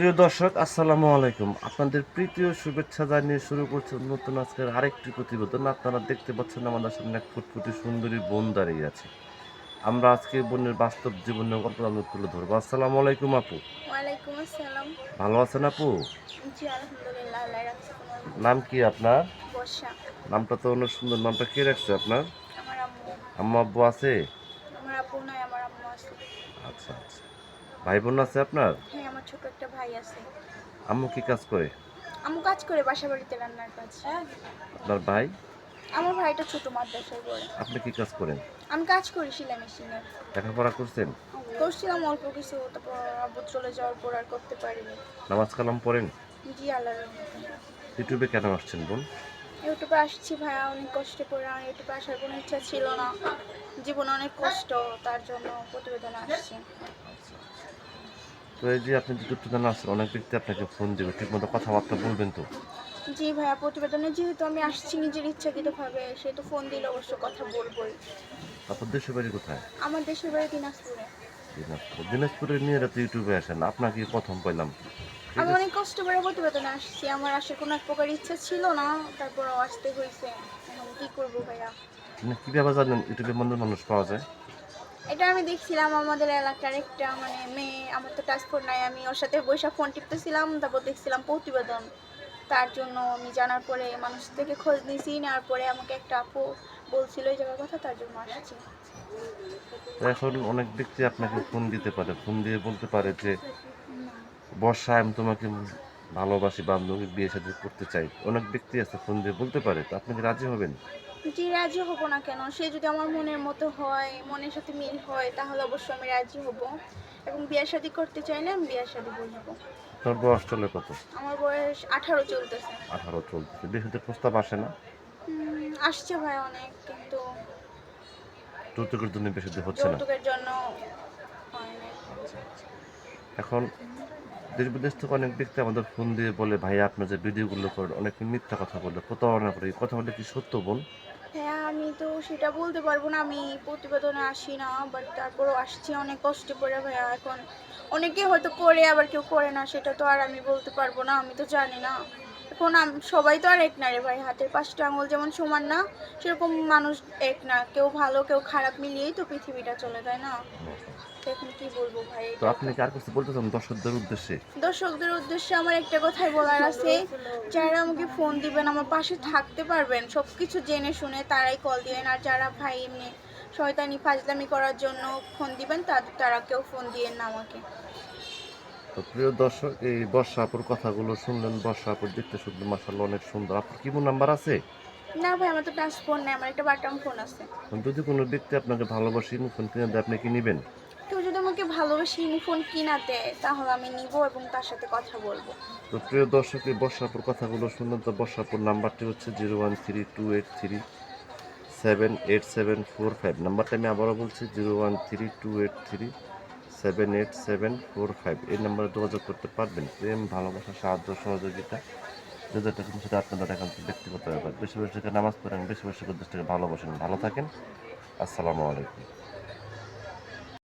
প্রিয় দর্শক, আসসালামু আলাইকুম। আপনাদের প্রীতি ও শুভেচ্ছা জানিয়ে শুরু করছে নতুন আজকের আরেকটি প্রতিবেদন। আপনারা দেখতে পাচ্ছেন আমাদের সামনে এক ফুটফুটে সুন্দরী বোন দাঁড়িয়ে আছে। আমরা আজকে বোনের বাস্তব জীবনের গল্প আমরা তুলে ধরবো। আসসালামু আলাইকুম আপু। ওয়ালাইকুম আসসালাম। ভালো আছেন আপু? জি, আলহামদুলিল্লাহ, আল্লাহ রাখছে কোনোরকম। নাম কি আপনার? বর্ষা। নামটা তো অনেক সুন্দর। নামটা কে রাখছে আপনার? আমার আম্মু। আম্মু আব্বু আছে? আমার আব্বু নাই, আমার আম্মু আছে। আচ্ছা আচ্ছা। ভাই বোন আছে আপনার? হ্যাঁ, আমার ছোট একটা ভাই আছে। আম্মু কি কাজ করে? আম্মু কাজ করে, বাসা বাড়িতে রান্নার কাজ। আপনার ভাই? আমার ভাইটা ছোট, মাদ্রাসায় পড়ে। আপনি কি কাজ করেন? আমি কাজ করি সেলাই মেশিনের। লেখাপড়া করছেন? করছিলাম অল্প কিছু, তারপর আব্বু চলে যাওয়ার পর আর করতে পারিনি। নামাজ কালাম পড়েন? জি, আল্লাহর রহমতে। ইউটিউবে কেন আসছেন বোন? ইউটিউবে আসছি ভাইয়া, অনেক কষ্টে পড়ে। আমার ইউটিউবে আসার কোনো ইচ্ছা ছিল না। জীবনে অনেক কষ্ট, তার জন্য প্রতিবেদনে আসছি। আচ্ছা। তো এই যে আপনি যে দুঃখজনক আসছেন, অনেক ব্যক্তি আপনাকে ফোন দিবে, ঠিকমতো কথাবার্তা বলবেন তো? জি ভাইয়া, প্রতিবেদনে যেহেতু আমি আসছি নিজের ইচ্ছাকৃতভাবে, সেহেতু ফোন দিলে অবশ্য কথা বলবোই। আপনার দেশের বাড়ি কোথায়? আমার দেশের বাড়ি দিনাজপুরে। দিনাজপুর। দিনাজপুরের মেয়েরা তো ইউটিউবে আসেন, আপনাকে প্রথম পেলাম। ঠিক আমি আছে। অনেক কষ্ট করে প্রতিবেদনে আসছি, আমার আসার কোনো এক প্রকার ইচ্ছা ছিল না, তারপরও আসতে হয়েছে। এখন কি করবো ভাইয়া। আপনি কীভাবে জানেন ইউটিউবে মন্দ মানুষ পাওয়া যায়? এটা আমি দেখছিলাম আমাদের এলাকার একটা মেয়ে, আমার তো টাচফোন নাই, আমি ওর সাথে বৈশা ফোন টিপতেছিলাম, তারপর দেখছিলাম প্রতিবেদন। তার জন্য আমি জানার পরে মানুষ থেকে খোঁজ নিয়েছি, নেওয়ার পরে আমাকে একটা আপু বলছিল এই জায়গার কথা, তার জন্য আসছি। তো এখন অনেক ব্যক্তি আপনাকে ফোন দিতে পারে, ফোন দিয়ে বলতে পারে যে বর্ষা, আমি তোমাকে ভালোবাসি বা আমি বিয়ে শাদী করতে চাই। অনেক ব্যক্তি আছে ফোন দিয়ে বলতে পারে, তো আপনি কি রাজি হবেন? জি, রাজি হব না কেন? সে যদি আমার মনের মতো হয়, মনের সাথে মিল হয়, তাহলে অবশ্যই আমি রাজি হব। এবং বিয়ে শাদী করতে চাইলে আমি বিয়ে শাদী বসবো। আপনার বয়স চলে কত? আমার বয়স 18 চলতেছে। 18 চলতেছে। বিয়ে শাদীর প্রস্তাব আসে না? আসছে ভাই অনেক, কিন্তু যৌতুকের জন্য বিয়ে শাদী হচ্ছে না? যৌতুকের জন্য হয় নাই। আচ্ছা আচ্ছা। এখন দেশ বিদেশ থেকে অনেক ব্যক্তি আমাদের ফোন দিয়ে বলে, ভাইয়া আপনার যে ভিডিওগুলো করেন অনেক মিথ্যা কথা বলে, প্রতারণা করে। এই কথা বলে কি সত্য বোন? হ্যাঁ, আমি তো সেটা বলতে পারবো না, আমি প্রতিবেদনে আসি না, বাট তারপরও আসছি অনেক কষ্টে পড়ে ভাইয়া। এখন অনেকে হয়তো করে, আবার কেউ করে না, সেটা তো আর আমি বলতে পারবো না, আমি তো জানি না। এখন সবাই তো আর এক না রে ভাই, হাতের 5টা আঙুল যেমন সমান না, সেরকম মানুষ এক না, কেউ ভালো কেউ খারাপ মিলিয়েই তো পৃথিবীটা চলে, তাই না? তো এখন কি বলবো ভাই, তো এটাই আপনি তো। কি আর কিছু বলতে চান দর্শকদের উদ্দেশ্যে? দর্শকদের উদ্দেশ্যে আমার একটা কথাই বলার আছে, যারা আমাকে ফোন দিবেন, আমার পাশে থাকতে পারবেন, সব কিছু জেনে শুনে তারাই কল দিবেন। আর যারা ভাই এমনি শয়তানি ফাজলামি করার জন্য ফোন দিবেন, তারা কেউ ফোন দিয়েন না আমাকে। তো প্রিয় দর্শক, এই বর্ষা আপুর কথাগুলো শুনলেন। বর্ষা আপুর দেখতে শুনলেন, মাসাল্লাহ অনেক সুন্দর। আপনার কি ফোন নাম্বার আছে? না ভাই, আমার তো টাচ ফোন নেই, আমার একটা বাটন ফোন আছে। যদি কোনো ব্যক্তি আপনাকে ভালোবাসে ফোন কিনে দেয়, আপনি কি নেবেন? কেউ যদি আমাকে ভালোবেসে ফোন কিনা দেয়, তাহলে আমি নিব এবং তার সাথে কথা বলবো। তো প্রিয় দর্শক, এই বর্ষা আপুর কথাগুলো শুনলেন। তো বর্ষা আপুর নাম্বারটি হচ্ছে 01328378745। নাম্বারটা আমি আবারও বলছি, 01328378745। এই নাম্বারে যোগাযোগ করতে পারবেন। প্রেম, ভালোবাসা, সাহায্য, সহযোগিতা, যেটা কিন্তু সেটা আপনাদের একান্ত ব্যক্তিগত ব্যাপার। বেশি বেশি করে নামাজ পড়েন, বেশি বেশি করে দেশটাকে ভালোবাসেন। ভালো থাকেন। আসসালামু আলাইকুম।